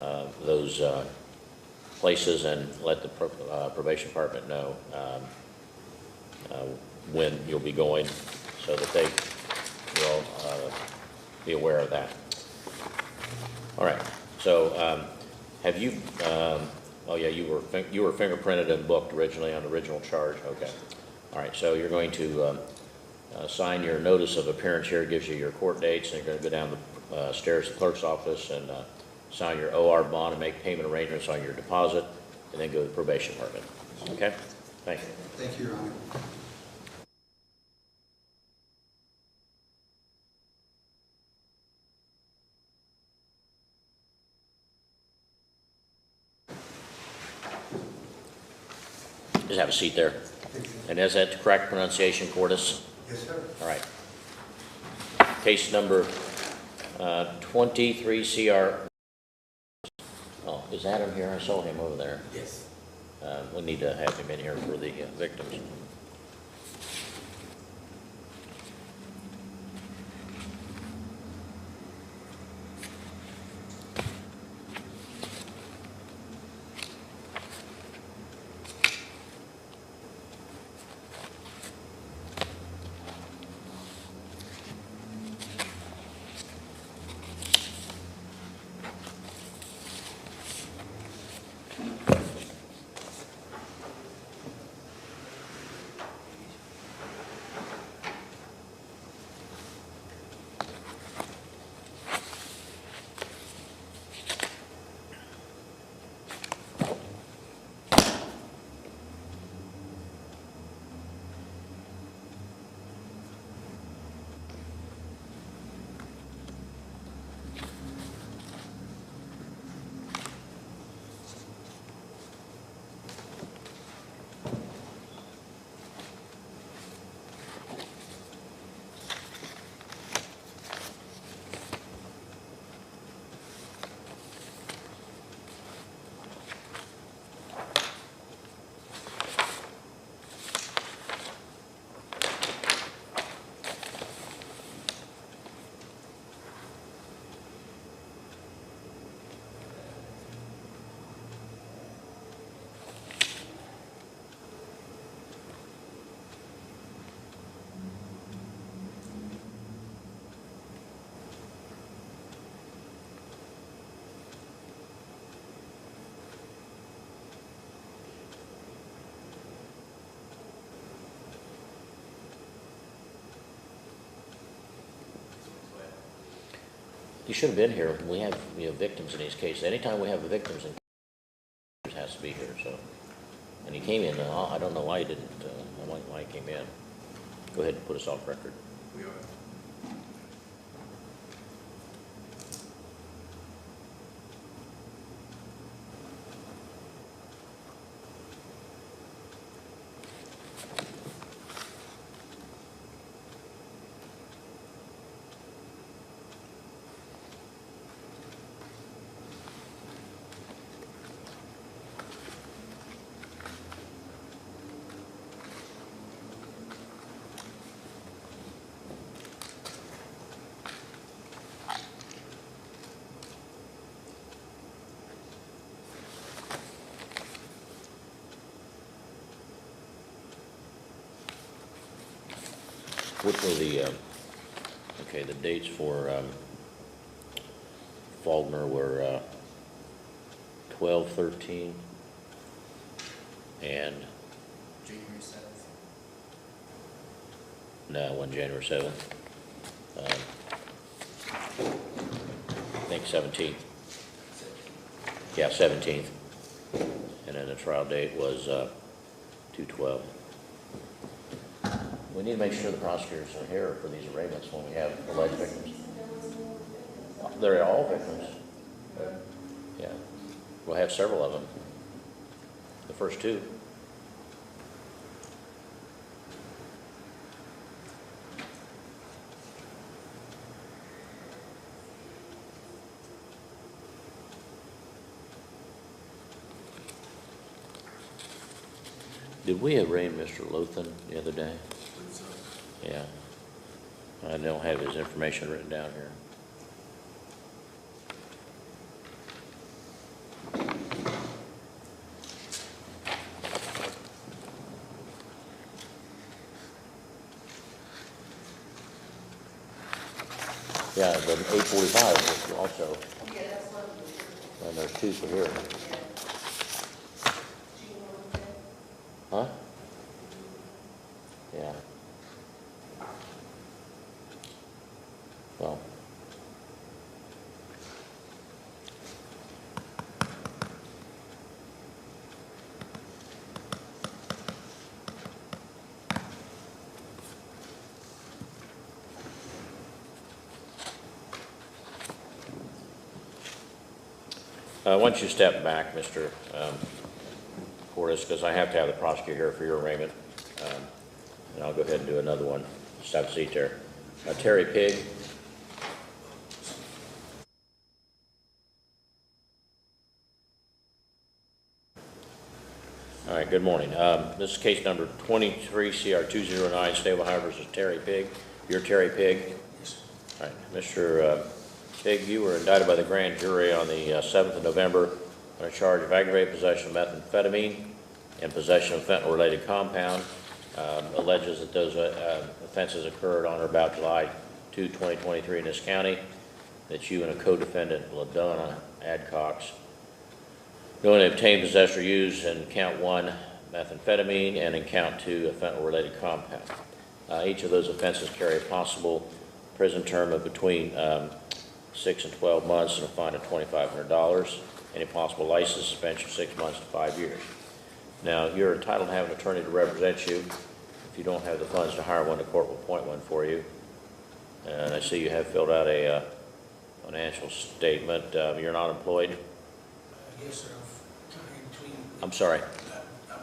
those places and let the probation department know when you'll be going, so that they will be aware of that. All right. So have you? Oh yeah, you were fingerprinted and booked originally on the original charge. Okay. All right. So you're going to sign your notice of appearance here. It gives you your court dates, and you're going to go down the stairs to the clerk's office and sign your OR bond and make payment arrangements on your deposit, and then go to the probation department. Okay? Thank you. Thank you, Your Honor. Just have a seat there. And is that the correct pronunciation, Cordis? Yes, sir. All right. Case number 23 CR. Oh, is Adam here? I saw him over there. Yes. We need to have him in here for the victims. You should have been here. We have victims in these cases. Anytime we have victims in cases, has to be here. So, and he came in. I don't know why he didn't. Why he came in. Go ahead and put us off record. We are. Which were the okay? The dates for Faulkner were 12/13 and January 7th. no, one January 7th. I think 17th. Yeah, 17th. And then the trial date was 2/12. We need to make sure the prosecutors are here for these arraignments when we have alleged victims. They're all victims. Yeah. We'll have several of them. The first two. Did we arraign Mr. Lothan the other day? Yeah. I don't have his information written down here. Yeah, the 845 is also, Yeah, that's one. and there's two for here. Huh? Yeah. Well. Why don't you step back, Mr. Cordes, because I have to have the prosecutor here for your arraignment. And I'll go ahead and do another one. Just have a seat there. Terry Pigg. All right, good morning. This is case number 23 CR 209, State of Ohio versus Terry Pigg. You're Terry Pigg? Yes. All right, Mr. Pigg, you were indicted by the grand jury on the 7th of November on a charge of aggravated possession of methamphetamine and possession of fentanyl-related compound. Alleges that those offenses occurred on or about July 2, 2023 in this county, that you and a co-defendant, LaDonna Adcox, knowingly obtained, possessed, or used in count 1 methamphetamine and in count 2 a fentanyl-related compound. Each of those offenses carry a possible prison term of between 6 and 12 months and a fine of $2,500. Any possible license suspension of 6 months to 5 years. Now, you're entitled to have an attorney to represent you. If you don't have the funds to hire one, the court will appoint one for you. And I see you have filled out a financial statement. You're not employed? Yes, sir. I'm trying in between. I'm sorry. I'm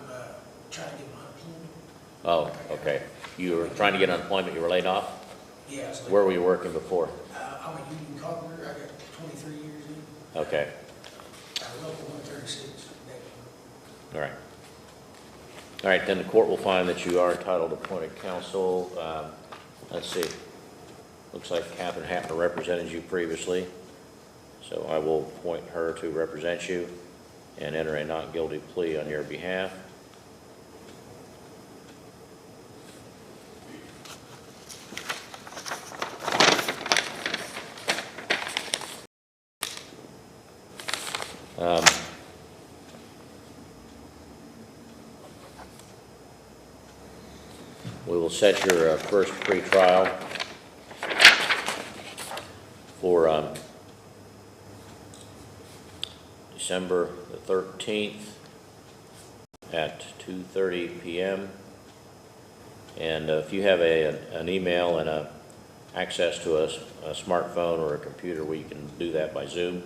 trying to get my Oh, unemployment. okay. You were trying to get unemployment. You were laid off? Yeah. So, Where were you working before? I'm a union carpenter. I got 23 years in. Okay. Local 136. All right. All right, then the court will find that you are entitled to appointed counsel. Let's see. Looks like Catherine Hapner represented you previously. So I will appoint her to represent you and enter a not guilty plea on your behalf. We will set your first pretrial for December the 13th at 2:30 p.m. And if you have an email and access to a smartphone or a computer, we can do that by Zoom.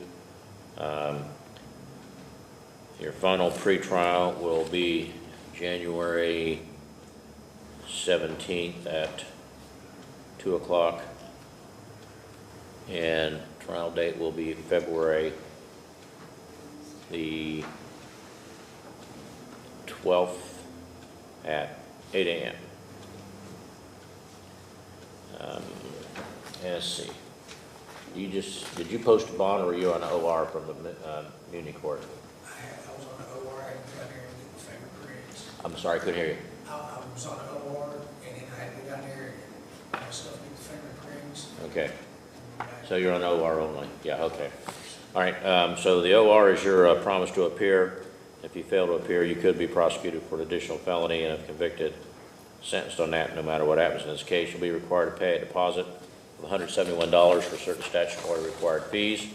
Your final pretrial will be January 17th at 2 o'clock, and trial date will be February the 12th at 8 a.m. Let's see. Did you post a bond, or were you on OR from the Muni Court? I was on the OR. I had to go down there and get my fingerprints. I'm sorry, I couldn't hear you. I was on the OR, and then I had to go down there and myself get the fingerprints. Okay. So you're on OR only? Yeah, okay. All right, so the OR is your promise to appear. If you fail to appear, you could be prosecuted for an additional felony, and if convicted, sentenced on that, no matter what happens in this case, you'll be required to pay a deposit of $171 for certain statutory required fees.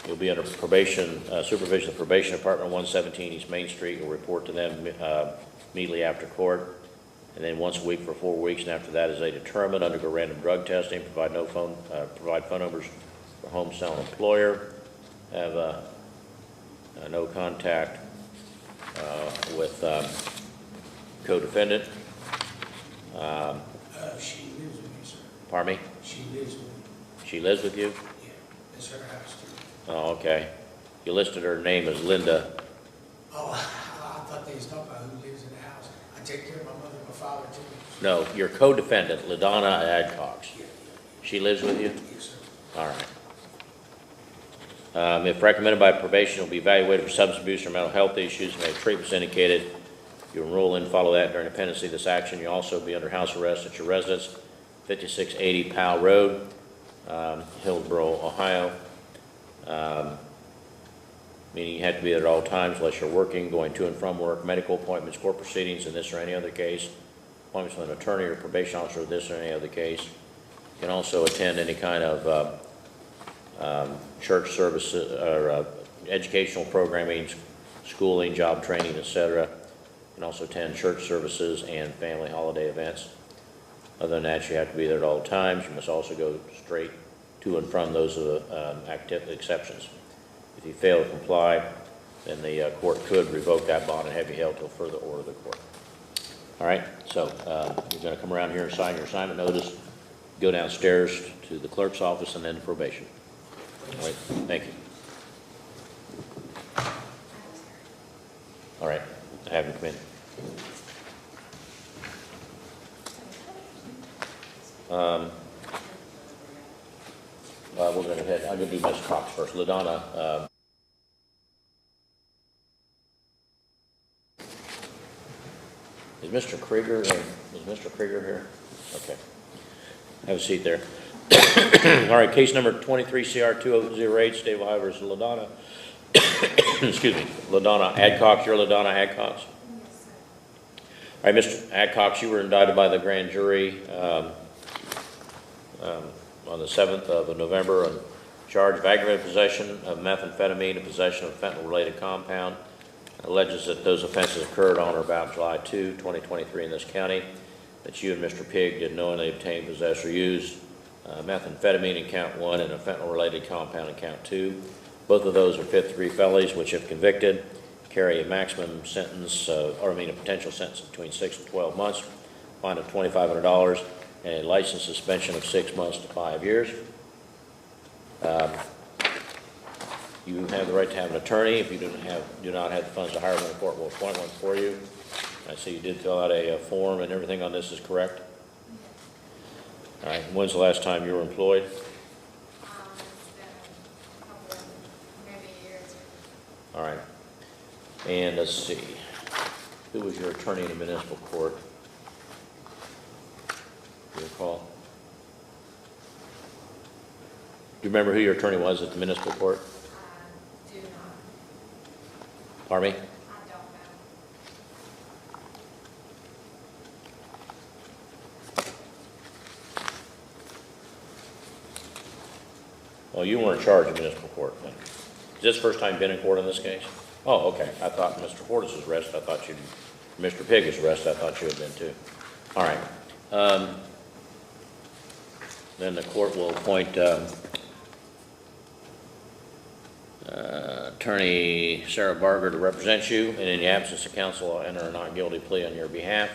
You'll be under probation, supervision of Probation Department, 117 East Main Street. You'll report to them immediately after court, and then once a week for 4 weeks, and after that, as they determine, undergo random drug testing, provide phone numbers for home, cell, and employer, have no contact with co-defendant. She lives with me, sir. Pardon me? She lives with me. She lives with you? Yeah, that's her house, too. Oh, okay. You listed her name as Linda. Oh, I thought they was talking about who lives in the house. I take care of my mother and my father, too. No, your co-defendant, LaDonna Adcox. Yeah. She lives with you? Yes, sir. All right. If recommended by probation, you'll be evaluated for substance abuse or mental health issues. May have treatments indicated. You enroll in, follow that during the pendency of this action. You'll also be under house arrest at your residence 5680 Powell Road, Hillsboro, Ohio. Meaning you have to be there at all times unless you're working, going to and from work, medical appointments, court proceedings in this or any other case, appointments with an attorney or probation officer in this or any other case. You can also attend any kind of church services or educational programming, schooling, job training, etc. You can also attend church services and family holiday events. Other than that, you have to be there at all times. You must also go straight to and from those exceptions. If you fail to comply, then the court could revoke that bond and have you held till further order of the court. All right, so you're going to come around here and sign your assignment notice, go downstairs to the clerk's office, and then to probation. All right, thank you. All right, I have him come in. We're going to head. I'm going to do Ms. Cox first. LaDonna. Is Mr. Krieger here? Okay. Have a seat there. All right. Case number 23 CR 2008, State of Ohio versus LaDonna. Excuse me, LaDonna Adcox. You're LaDonna Adcox. Yes, sir. All right, Mr. Adcox, you were indicted by the grand jury on the 7th of November on charge of aggravated possession of methamphetamine and possession of fentanyl-related compound. It alleges that those offenses occurred on or about July 2, 2023 in this county, that you and Mr. Pigg did knowingly obtain, possess, or use methamphetamine in count 1 and a fentanyl-related compound in count 2. Both of those are fifth degree felonies, which if convicted, carry a maximum sentence, a potential sentence of between 6 and 12 months, fine of $2,500, and a license suspension of 6 months to 5 years. You have the right to have an attorney. If you do not have the funds to hire one, the court will appoint one for you. I see you did fill out a form, and everything on this is correct. All right. When's the last time you were employed? It's been a couple of maybe years. All right. And let's see. Who was your attorney in the municipal court? Do you recall? Do you remember who your attorney was at the municipal court? Do not. Pardon me? I don't know. Well, you weren't in charge of municipal court then. Is this the first time you've been in court on this case? Oh, okay. I thought Mr. Fortis was arrested. I thought Mr. Pigg was arrested. I thought you had been too. All right. Then the court will appoint Attorney Sarah Barger to represent you, and in the absence of counsel, I'll enter a not guilty plea on your behalf.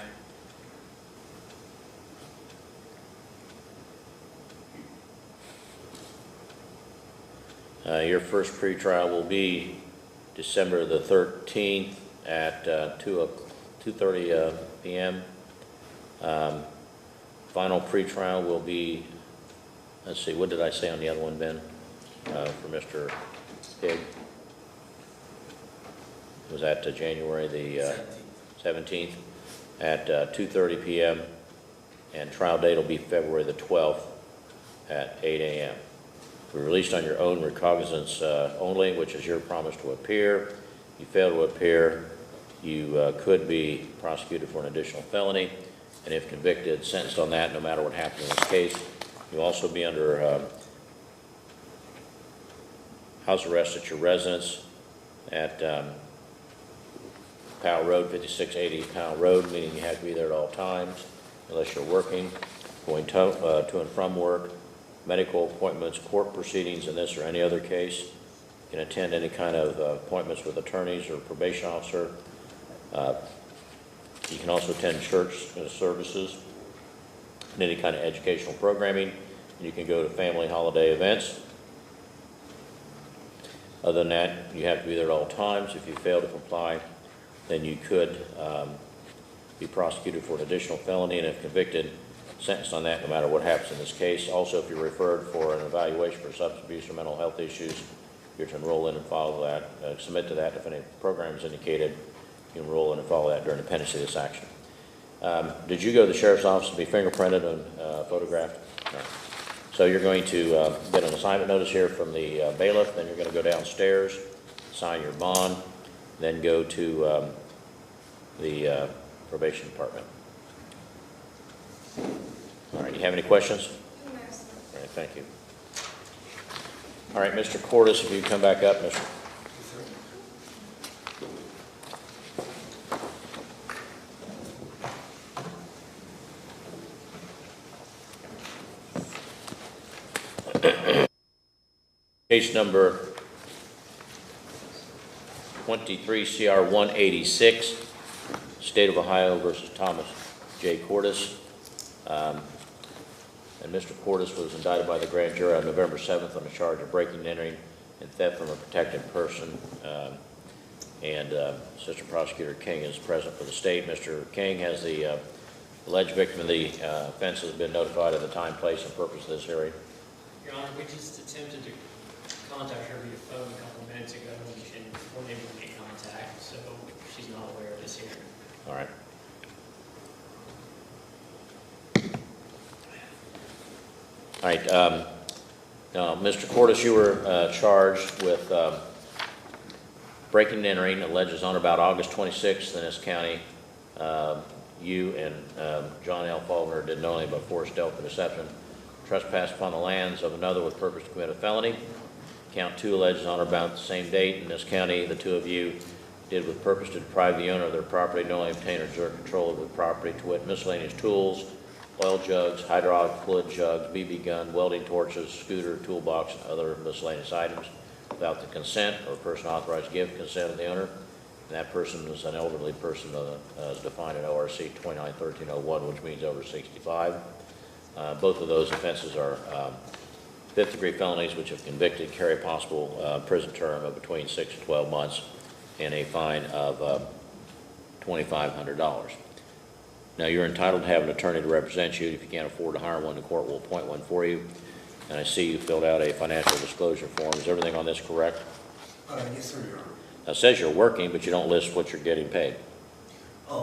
Your first pretrial will be December the 13th at 2:30 p.m. Final pretrial will be, let's see, what did I say on the other one, Ben, for Mr. Pigg? Was that January the 17th at 2:30 p.m. and trial date will be February the 12th at 8 a.m. We're released on your own recognizance only, which is your promise to appear. You fail to appear, you could be prosecuted for an additional felony, and if convicted, sentenced on that, no matter what happens in this case. You'll also be under house arrest at your residence at Powell Road, 5680 Powell Road, meaning you have to be there at all times, unless you're working, going to and from work, medical appointments, court proceedings in this or any other case. You can attend any kind of appointments with attorneys or probation officer. You can also attend church services and any kind of educational programming. You can go to family holiday events. Other than that, you have to be there at all times. If you fail to comply, then you could be prosecuted for an additional felony, and if convicted, sentenced on that no matter what happens in this case. Also, if you're referred for an evaluation for substance abuse or mental health issues, you're to enroll in and follow that, submit to that. If any program is indicated, you enroll in and follow that during the pendency of this action. Did you go to the sheriff's office to be fingerprinted and photographed? No. So you're going to get an assignment notice here from the bailiff, then you're going to go downstairs, sign your bond, then go to the probation department. All right, you have any questions? No, sir. All right, thank you. All right, Mr. Cordes, if you come back up, Mr. Case number 23 CR 186, State of Ohio versus Thomas J. Cordes. And Mr. Cordes was indicted by the grand jury on November 7th on a charge of breaking and entering and theft from a protected person. Assistant Prosecutor King is present for the state. Mr. King, has the alleged victim of the offense has been notified of the time, place, and purpose of this hearing? Your Honor, we just attempted to contact her via phone a couple of minutes ago, and she wasn't able to make contact, so she's not aware of this hearing. All right. All right. Now, Mr. Cordes, you were charged with breaking and entering, alleges on about August 26th in this county. You and John L. Faulkner did not only but forced, stealth, and deception, trespass upon the lands of another with purpose to commit a felony. Count 2 alleges on or about the same date in this county, the two of you did with purpose to deprive the owner of their property, knowingly obtain or exert control of the property, to wit, miscellaneous tools, oil jugs, hydraulic fluid jugs, BB gun, welding torches, scooter, toolbox, and other miscellaneous items without the consent or person authorized to give consent of the owner. And that person is an elderly person as defined in ORC 291301, which means over 65. Both of those offenses are fifth-degree felonies, which, if convicted, carry a possible prison term of between 6 and 12 months and a fine of $2,500. Now, you're entitled to have an attorney to represent you. If you can't afford to hire one, the court will appoint one for you. And I see you filled out a financial disclosure form. Is everything on this correct? Yes, sir, Your Honor. Now, it says you're working, but you don't list what you're getting paid. Yeah,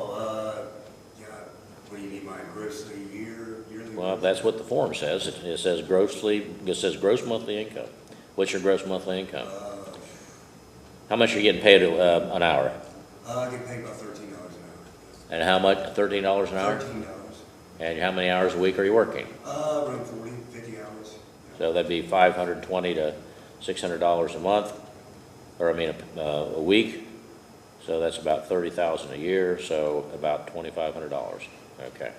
what do you need, my grossly yearly? Well, that's what the form says. It says gross monthly income. What's your gross monthly income? How much are you getting paid an hour? I get paid about $13 an hour. And how much? $13 an hour? $13. And how many hours a week are you working? Around 40, 50 hours. So that'd be $520 to $600 a month, or a week. So that's about $30,000 a year. So about $2,500. Okay.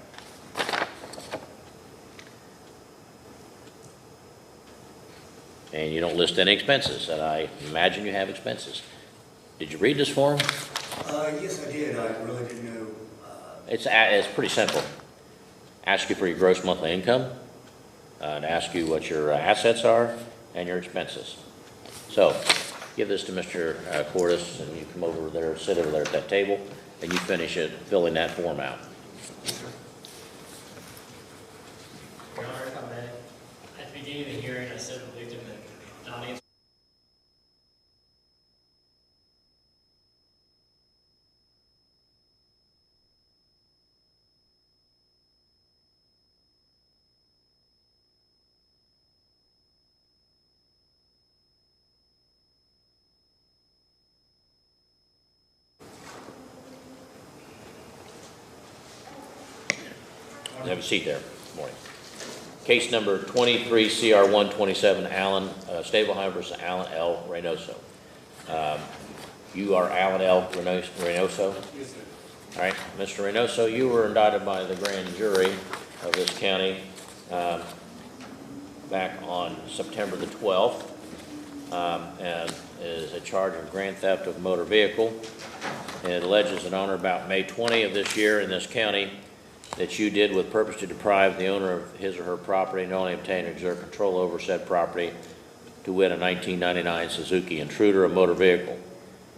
And you don't list any expenses, and I imagine you have expenses. Did you read this form? Yes, I did. I really didn't know. It's pretty simple. Ask you for your gross monthly income, and ask you what your assets are and your expenses. So, give this to Mr. Cordes, and you come over there, sit over there at that table, and you finish it, filling that form out. Your Honor, if I may, at the beginning of the hearing, I said the victim had not answered. Have a seat there. Good morning. Case number 23 CR 127, State of Ohio versus Alan L. Reynoso. You are Alan L. Reynoso? Yes, sir. All right, Mr. Reynoso, you were indicted by the grand jury of this county back on September the 12th, and is a charge of grand theft of a motor vehicle. And it alleges that on or about May 20 of this year in this county, that you did with purpose to deprive the owner of his or her property and only obtain or exert control over said property, to wit, a 1999 Suzuki Intruder, a motor vehicle,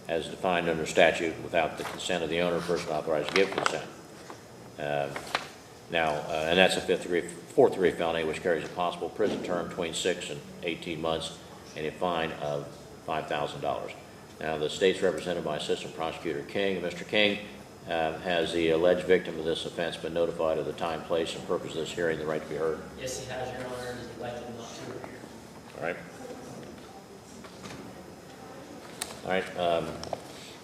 as defined under statute, without the consent of the owner or person authorized to give consent. And that's a fourth degree felony, which carries a possible prison term between 6 and 18 months and a fine of $5,000. Now, the state's represented by Assistant Prosecutor King. Mr. King, Has the alleged victim of this offense been notified of the time, place, and purpose of this hearing, the right to be heard? Yes, he has, Your Honor, and is elected not to appear. All right. All right.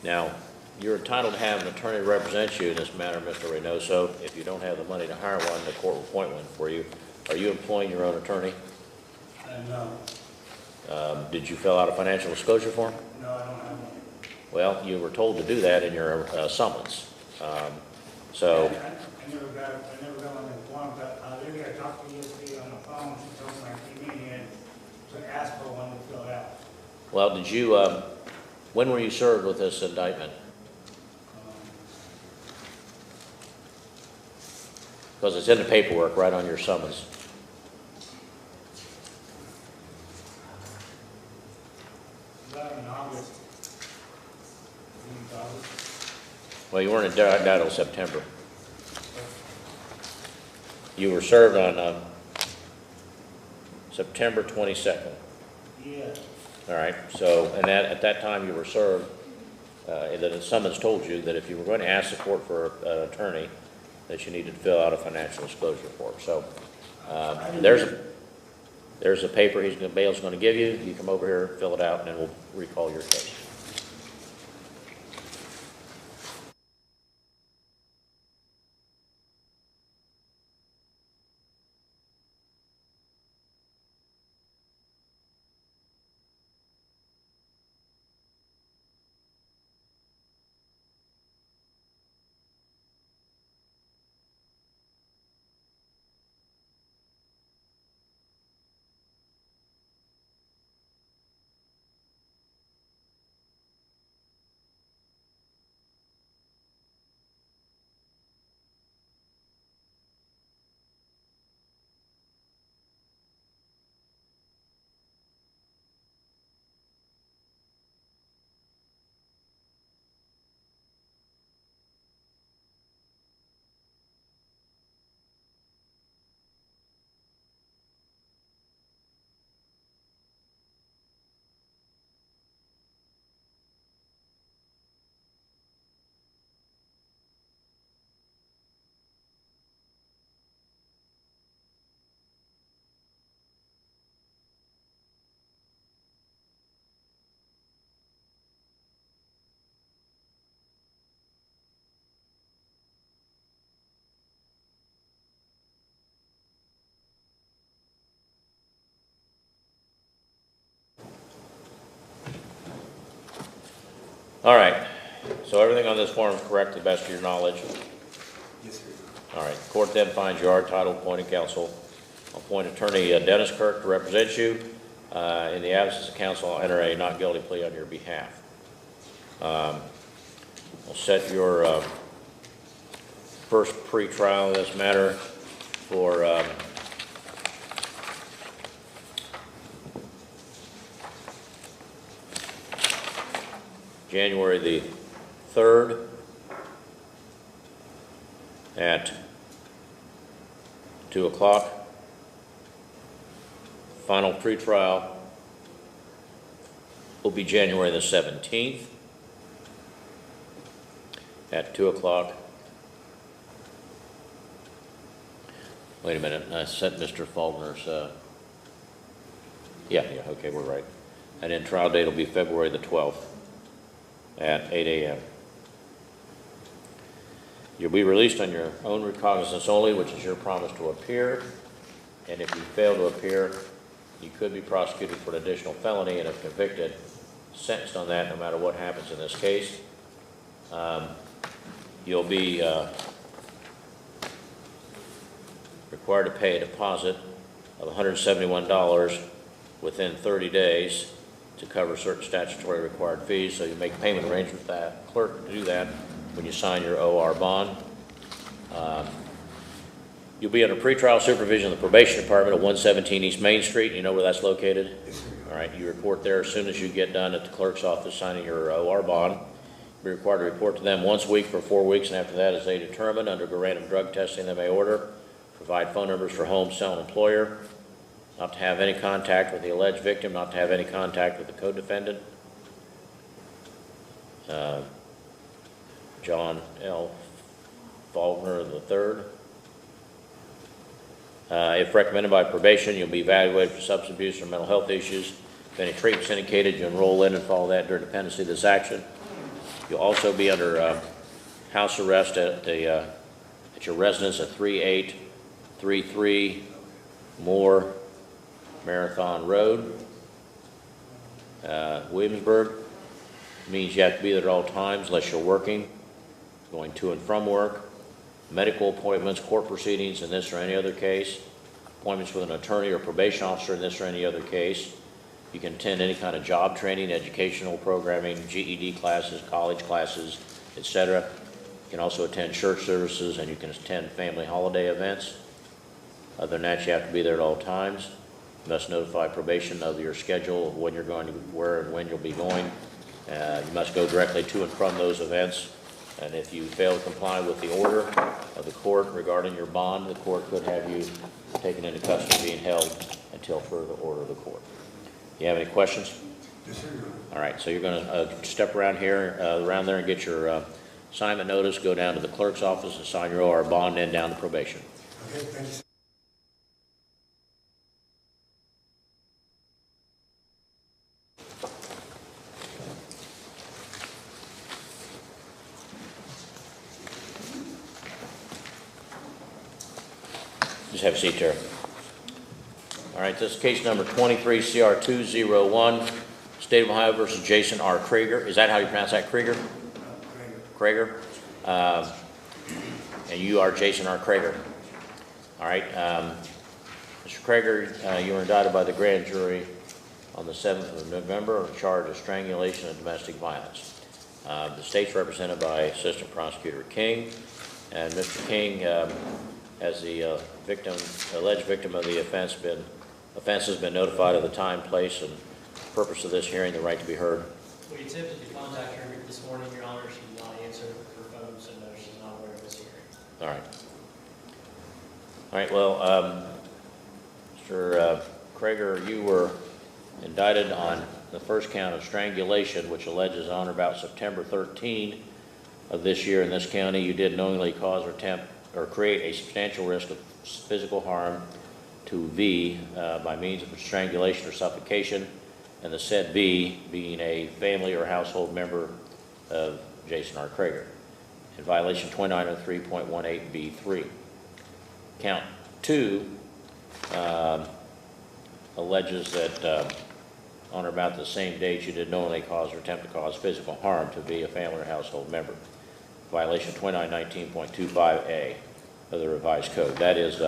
Now, you're entitled to have an attorney to represent you in this matter, Mr. Reynoso. If you don't have the money to hire one, the court will appoint one for you. Are you employing your own attorney? No, Did you fill out a financial disclosure form? no, I don't have one. Well, you were told to do that in your summons. I never got on the form, but Olivia talked to you yesterday on the phone, she told me I came in here to ask for one to fill out. Well, did you, when were you served with this indictment? Because it's in the paperwork right on your summons. About in August. Well, you weren't indicted until September. You were served on September 22nd. Yeah, All right, so, and that, at that time you were served, and that the summons told you that if you were going to ask the court for an attorney, that you needed to fill out a financial disclosure form. So, there's a paper Bale's going to give you. You come over here, fill it out, and then we'll recall your case. All right, so everything on this form is correct to the best of your knowledge? yes, sir. All right, the court then finds you are entitled to appointed counsel. I'll appoint attorney Dennis Kirk to represent you. In the absence of counsel, I'll enter a not guilty plea on your behalf. I'll set your first pre-trial in this matter for January the 3rd at 2 o'clock. Final pretrial will be January the 17th at 2 o'clock. Wait a minute, I sent Mr. Faulkner's, yeah, okay, we're right. And then trial date will be February the 12th at 8 a.m. You'll be released on your own recognizance only, which is your promise to appear. And if you fail to appear, you could be prosecuted for an additional felony, and if convicted, sentenced on that no matter what happens in this case. You'll be required to pay a deposit of $171 within 30 days to cover certain statutory required fees, so you make payment arrangements with that clerk to do that when you sign your OR bond. You'll be under pretrial supervision of the probation department at 117 East Main Street. You know where that's located? Yes, sir. All right, you report there as soon as you get done at the clerk's office signing your OR bond. You'll be required to report to them once a week for 4 weeks, and after that, as they determine, under random drug testing they may order. Provide phone numbers for home, cell, and employer. Not to have any contact with the alleged victim, not to have any contact with the co-defendant. John L. Faulkner III. If recommended by probation, you'll be evaluated for substance abuse or mental health issues. If any treatment's indicated, you enroll in and follow that during the pendency of this action. You'll also be under house arrest at your residence at 3833 Moore Marathon Road, Williamsburg. Means you have to be there at all times unless you're working, going to and from work, medical appointments, court proceedings in this or any other case, appointments with an attorney or probation officer in this or any other case. You can attend any kind of job training, educational programming, GED classes, college classes, etc. You can also attend church services, and you can attend family holiday events. Other than that, you have to be there at all times. You must notify probation of your schedule, of when you're going to, where and when you'll be going. You must go directly to and from those events. And if you fail to comply with the order of the court regarding your bond, the court could have you taken into custody and held until further order of the court. You have any questions? Yes, sir. All right, so you're going to step around here, around there, and get your assignment notice, go down to the clerk's office and sign your OR bond, and down to probation. Okay, thank you. Just have a seat there. All right, this is case number 23 CR 201, State of Ohio versus Jason R. Krager. Is that how you pronounce that, Krager? Krager. And you are Jason R. Krager. All right, Mr. Krager, you were indicted by the grand jury on the 7th of November on a charge of strangulation and domestic violence. The state's represented by Assistant Prosecutor King, and Mr. King, has the alleged victim of the offense has been notified of the time, place, and purpose of this hearing, the right to be heard? We attempted to contact her this morning, Your Honor. She did not answer her phone, so no, she's not aware of this hearing. All right. All right, well, Mr. Krager, you were indicted on the first count of strangulation, which alleges on or about September 13 of this year in this county, you did knowingly cause or attempt or create a substantial risk of physical harm to V by means of strangulation or suffocation, and the said V being a family or household member of Jason R. Krager, in violation 2903.18B3. Count 2 alleges that on or about the same date you did knowingly cause or attempt to cause physical harm to V, a family or household member. Violation 2919.25A of the revised code. That is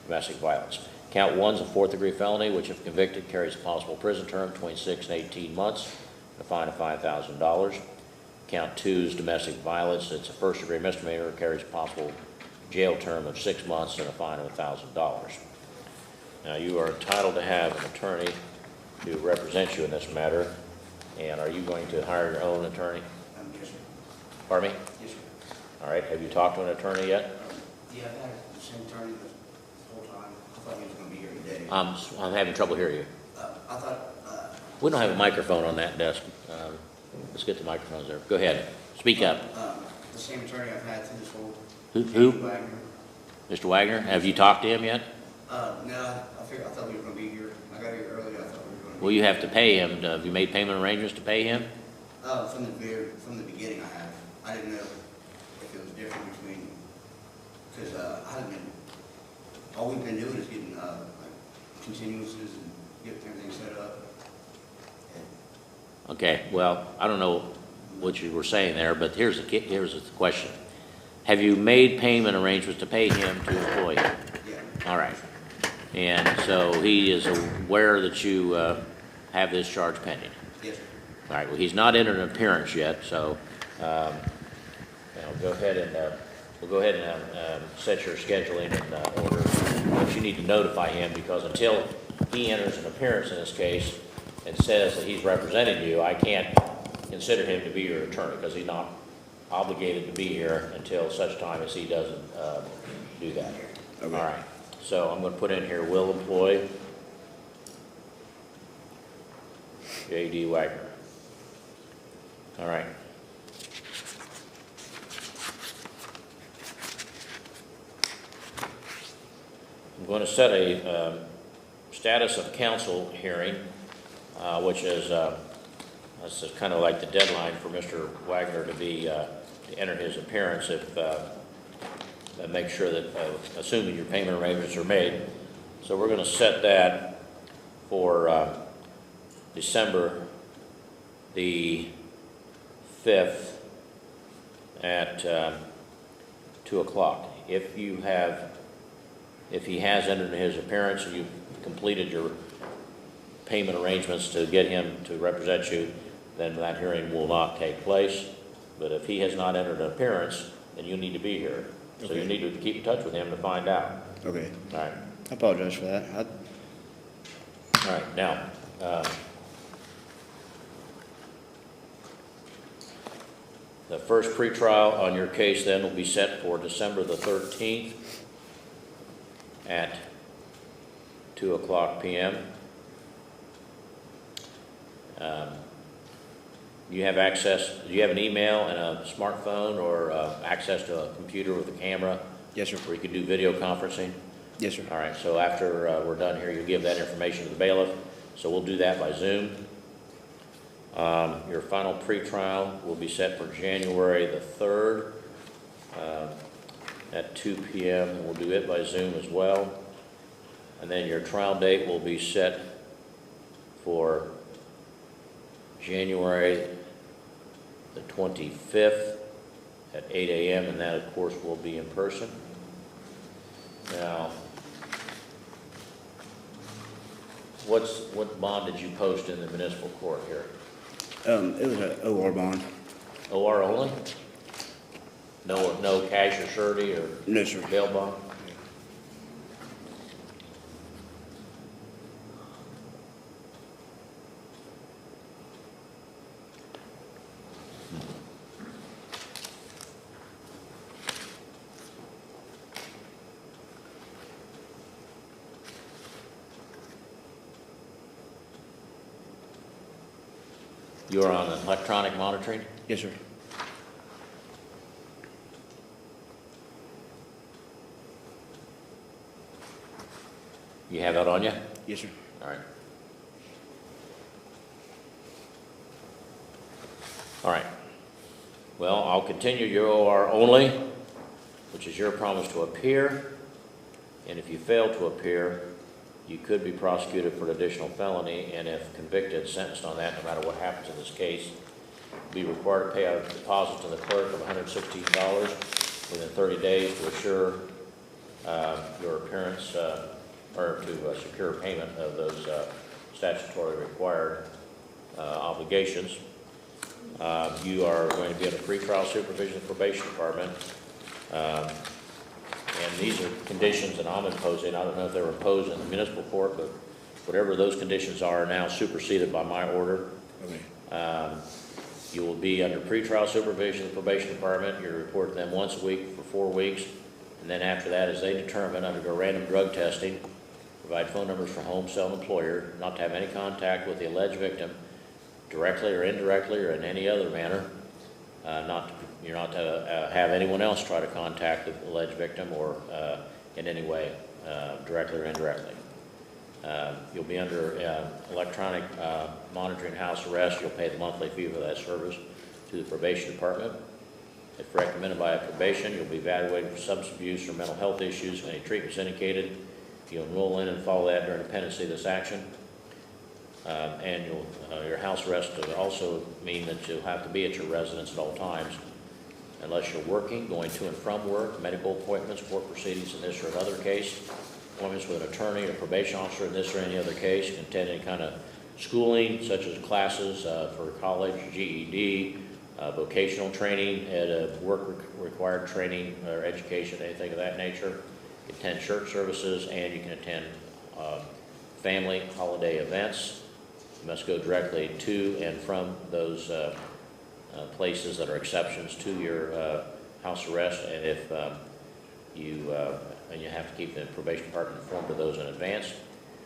domestic violence. Count 1 is a fourth-degree felony, which if convicted carries a possible prison term between 6 and 18 months, and a fine of $5,000. Count 2 is domestic violence. It's a first-degree misdemeanor, carries a possible jail term of 6 months and a fine of $1,000. Now, you are entitled to have an attorney to represent you in this matter, and are you going to hire your own attorney? Yes, sir. Pardon me? Yes, sir. All right, have you talked to an attorney yet? Yeah, I've had the same attorney the whole time. I thought he was going to be here today. I'm having trouble hearing you. I thought, We don't have a microphone on that desk. Let's get the microphones there. Go ahead. Speak up. the same attorney I've had through this whole. Who? Wagner. Mr. Wagner? Have you talked to him yet? No, I thought we were going to be here. I got here early. I thought we were going to be. Well, you have to pay him. Have you made payment arrangements to pay him? From the beginning I have. I didn't know if it was different between, because I haven't been, all we've been doing is getting like continuances and getting everything set up. Okay, well, I don't know what you were saying there, but here's the question. Have you made payment arrangements to pay him to employ him? Yeah. All right. And so he is aware that you have this charge pending? Yes, sir. All right, well, he's not entered an appearance yet, so we'll go ahead and set your scheduling in order. But you need to notify him, because until he enters an appearance in this case and says that he's representing you, I can't consider him to be your attorney, because he's not obligated to be here until such time as he doesn't do that. Okay. All right, so I'm going to put in here, will employ J.D. Wagner. All right. I'm going to set a status of council hearing, which is this is kind of like the deadline for Mr. Wagner to be to enter his appearance if make sure that assuming your payment arrangements are made. So we're going to set that for December the 5th at 2 o'clock. If he has entered his appearance and you've completed your payment arrangements to get him to represent you, then that hearing will not take place. But if he has not entered an appearance, then you need to be here. So Okay. you need to keep in touch with him to find out. Okay. All right. I apologize for that. All right. Now, the first pretrial on your case then will be set for December the 13th at 2 o'clock p.m. You have access, do you have an email and a smartphone or access to a computer with a camera Yes, sir. where you can do video conferencing? Yes, sir. All right, so after we're done here, you'll give that information to the bailiff. So we'll do that by Zoom. Your final pretrial will be set for January the 3rd at 2 p.m. and we'll do it by Zoom as well. And then your trial date will be set for January the 25th at 8 a.m. and that, of course, will be in person. Now, what bond did you post in the municipal court here? It was an OR bond. OR only? No cash or surety or No, sir. bail bond? You are on electronic monitoring? Yes, sir. You have that on you? Yes, sir. All right. All right. Well, I'll continue your OR only, which is your promise to appear. And if you fail to appear, you could be prosecuted for an additional felony, and if convicted, sentenced on that, no matter what happens in this case, be required to pay a deposit to the clerk of $116 within 30 days to assure your appearance or to secure payment of those statutory required obligations. You are going to be under pretrial supervision of the probation department. And these are conditions that I'm imposing. I don't know if they were imposed in the municipal court, but whatever those conditions are now superseded by my order. Okay. You will be under pretrial supervision of the probation department. You report to them once a week for 4 weeks. And then after that, as they determine under random drug testing, provide phone numbers for home, cell, and employer, not to have any contact with the alleged victim directly or indirectly or in any other manner. You're not to have anyone else try to contact the alleged victim or in any way, directly or indirectly. You'll be under electronic monitoring house arrest. You'll pay the monthly fee for that service to the probation department. If recommended by probation, you'll be evaluated for substance abuse or mental health issues. Any treatments indicated, you'll enroll in and follow that during the pendency of this action. And your house arrest will also mean that you'll have to be at your residence at all times unless you're working, going to and from work, medical appointments, court proceedings in this or another case, appointments with an attorney or probation officer in this or any other case, you can attend any kind of schooling such as classes for college, GED, vocational training, work required training or education, anything of that nature. You can attend church services and you can attend family holiday events. You must go directly to and from those places that are exceptions to your house arrest, and if you have to keep the probation department informed of those in advance.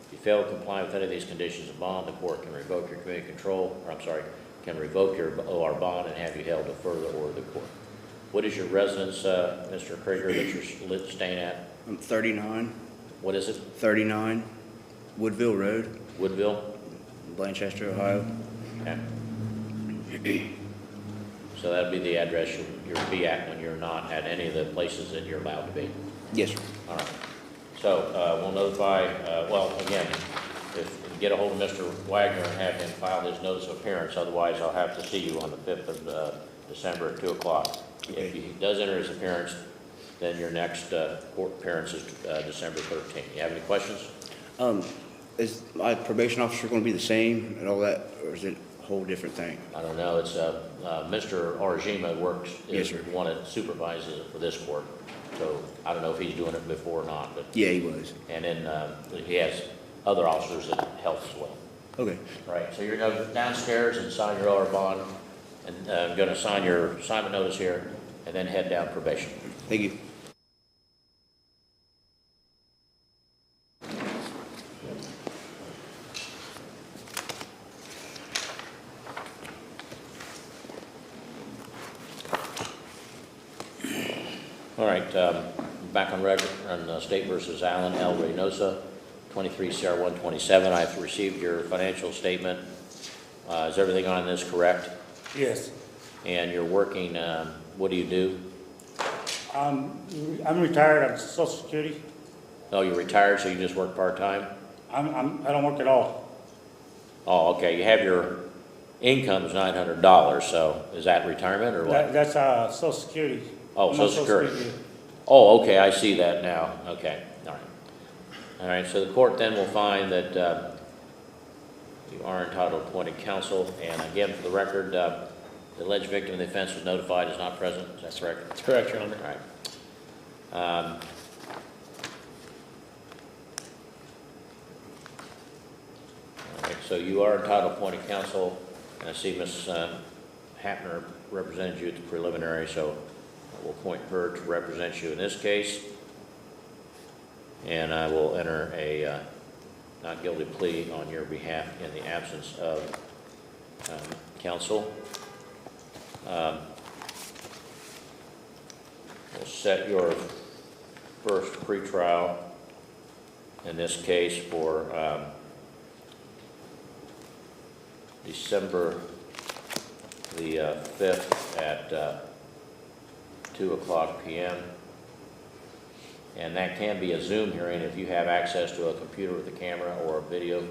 If you fail to comply with any of these conditions of bond, the court can revoke your community control, can revoke your OR bond and have you held to further order of the court. What is your residence, Mr. Krieger, that you're staying at? I'm 39 What is it? 39 Woodville Road, Woodville? Blanchester, Ohio. Okay. So that'd be the address you'll be at when you're not at any of the places that you're allowed to be. Yes, sir. All right. So we'll notify, well, again, if you get a hold of Mr. Wagner and have him file his notice of appearance, otherwise I'll have to see you on the 5th of December at 2 o'clock. If he does enter his appearance, then your next court appearance is December 13th. You have any questions? Is my probation officer going to be the same and all that, or is it a whole different thing? I don't know. It's Mr. Orajima works, Yes, is sir. the one that supervises it for this court. So I don't know if he's doing it before or not, but, Yeah, he was. and then he has other officers that help as well. Okay. Right, so you're going to go downstairs and sign your OR bond, and going to sign your assignment notice here, and then head down probation. Thank you. All right, back on record on State versus Allen L. Reynosa, 23 CR 127. I've received your financial statement. Is everything on this correct? Yes. And you're working, what do you do? I'm retired. I'm Social Security. Oh, you're retired, so you just work part-time? I don't work at all. Oh, okay, you have your income is $900, so is that retirement or what? That's Social Security. Oh, I'm on Social Security. Security. Oh, okay, I see that now, okay, all right. All right, so the court then will find that you are entitled to appointed counsel, and again, for the record, the alleged victim of the offense was notified, is not present, is that correct? That's correct, Your Honor. All right. All right, so you are entitled to appointed counsel, and I see Ms. Hapner represented you at the preliminary, so I will appoint her to represent you in this case, and I will enter a not guilty plea on your behalf in the absence of counsel. We'll set your first pretrial in this case for December the 5th at 2 o'clock p.m. And that can be a Zoom hearing if you have access to a computer with a camera or a video,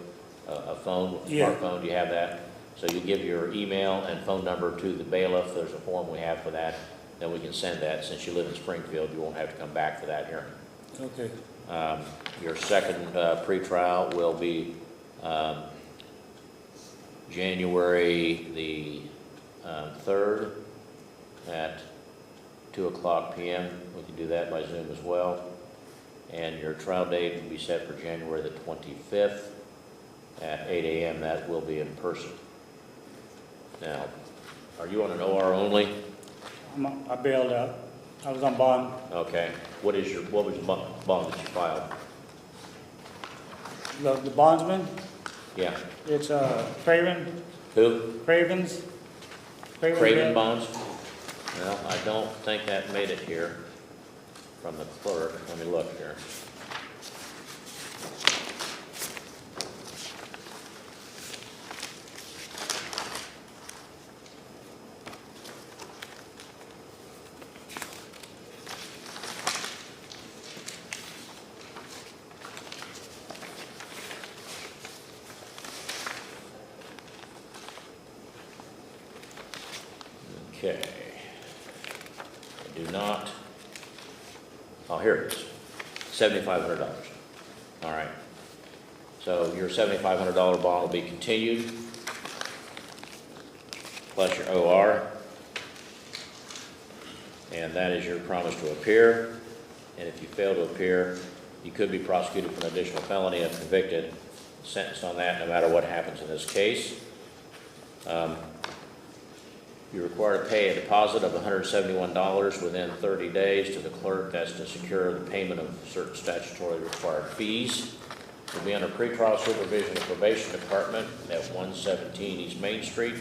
a phone, Yeah. smartphone. Do you have that? So you give your email and phone number to the bailiff. There's a form we have for that. Then we can send that. Since you live in Springfield, you won't have to come back for that hearing. Okay. Your second pretrial will be January the 3rd at 2 o'clock p.m. We can do that by Zoom as well. And your trial date will be set for January the 25th at 8 a.m. That will be in person. Now, are you on an OR only? I bailed out. I was on bond. Okay. What was the bond that you filed? The bondsman, Yeah. it's Craven. Who? Craven's. Craven bonds? Well, I don't think that made it here from the clerk. Let me look here. Okay. I do not, oh, here it is, $7,500. All right. So your $7,500 bond will be continued, plus your OR, and that is your promise to appear. And if you fail to appear, you could be prosecuted for an additional felony if convicted, sentenced on that no matter what happens in this case. You're required to pay a deposit of $171 within 30 days to the clerk. That's to secure the payment of certain statutorily required fees. You'll be under pretrial supervision of probation department at 117 East Main Street.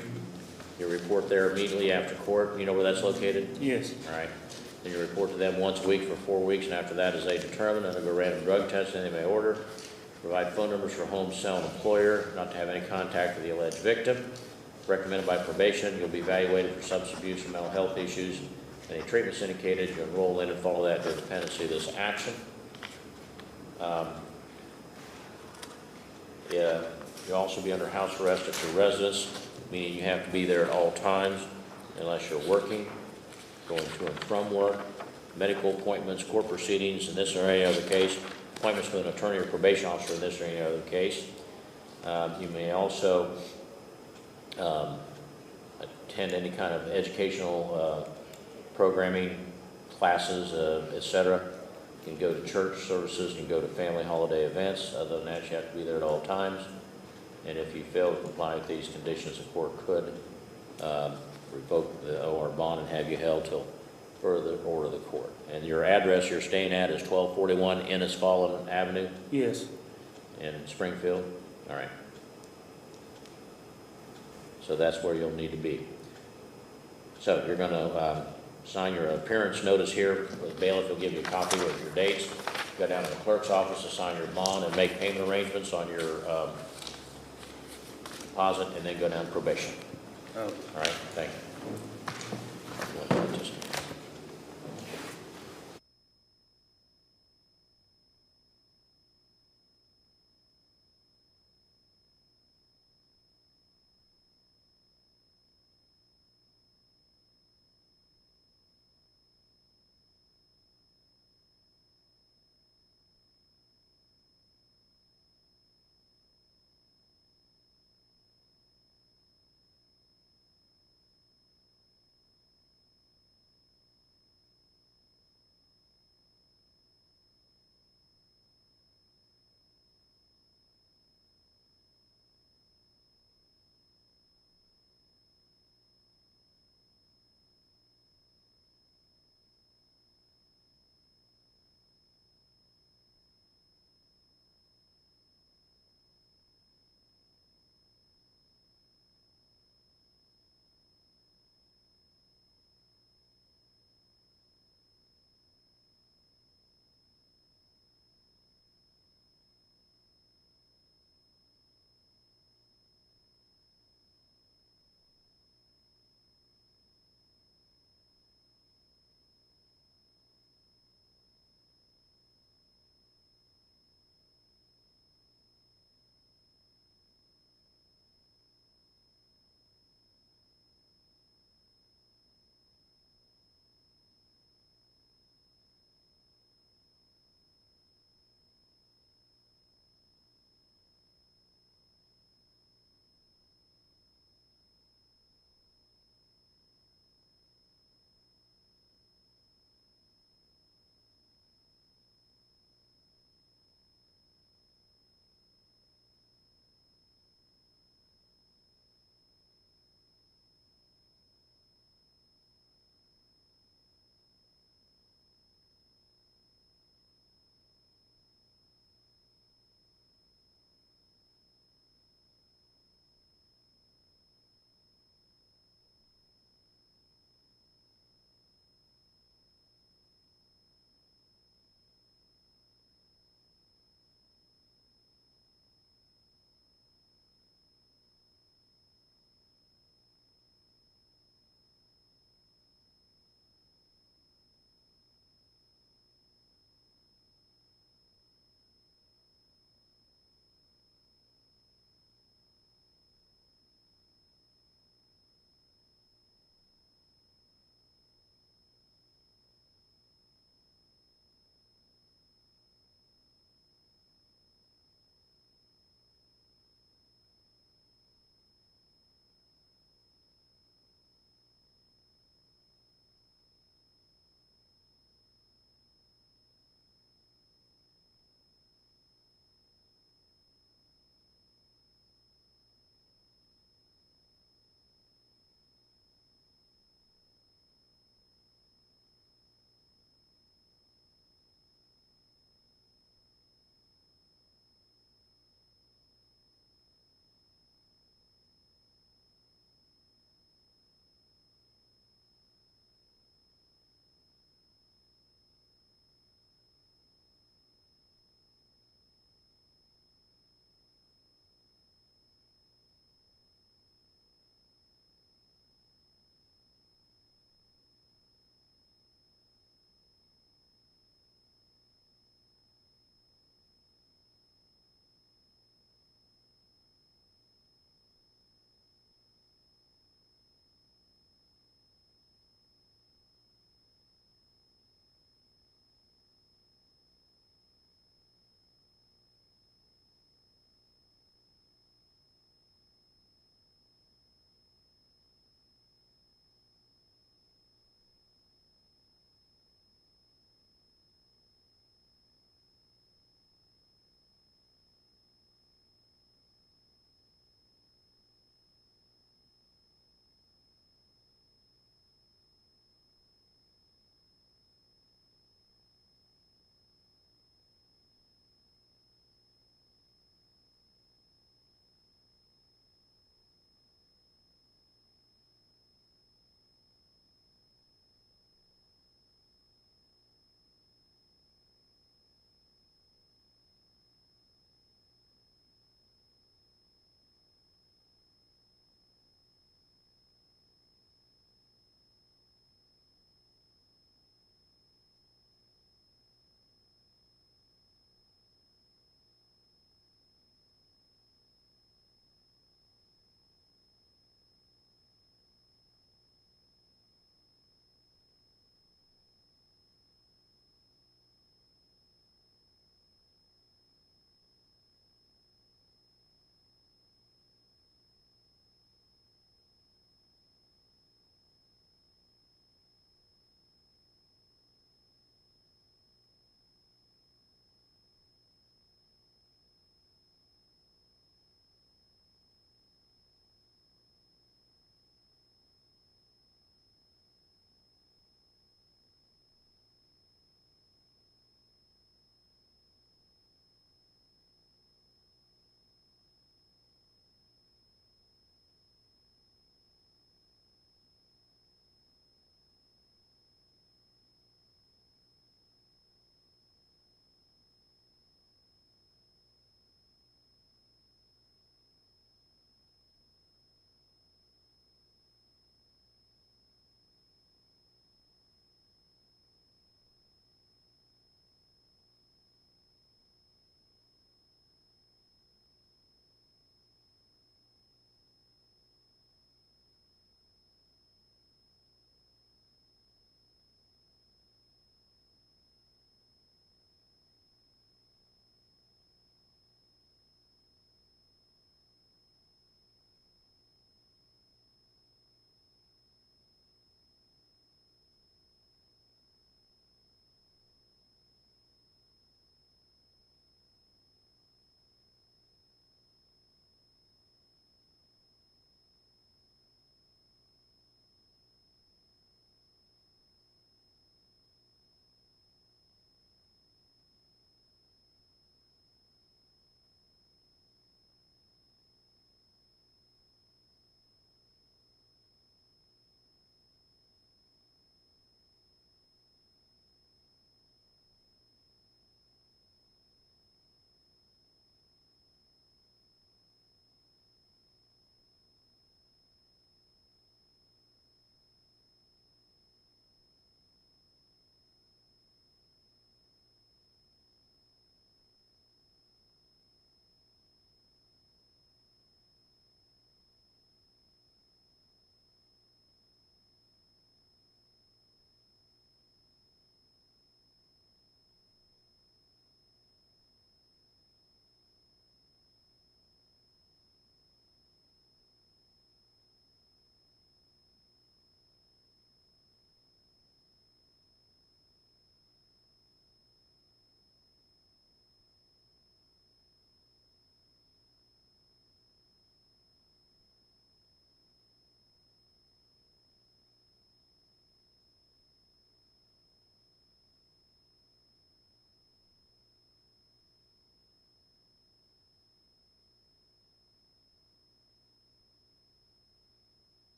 You report there immediately after court. You know where that's located? Yes. All right. Then you report to them once a week for 4 weeks, and after that, as they determine, undergo random drug testing they may order. Provide phone numbers for home, cell, and employer, not to have any contact with the alleged victim. Recommended by probation, you'll be evaluated for substance abuse or mental health issues. Any treatments indicated, you enroll in and follow that during the pendency of this action. Yeah, you'll also be under house arrest at your residence, meaning you have to be there at all times unless you're working, going to and from work, medical appointments, court proceedings in this or any other case, appointments with an attorney or probation officer in this or any other case. You may also attend any kind of educational programming, classes, etc. You can go to church services, you can go to family holiday events. Other than that, you have to be there at all times. And if you fail to comply with these conditions, the court could revoke the OR bond and have you held till further order of the court. And your address you're staying at is 1241 Ennisfallen Avenue Yes. in Springfield? All right. So that's where you'll need to be. So you're going to sign your appearance notice here. The bailiff will give you a copy with your dates. Go down to the clerk's office to sign your bond and make payment arrangements on your deposit, and then go down to probation. Oh. All right, thank you.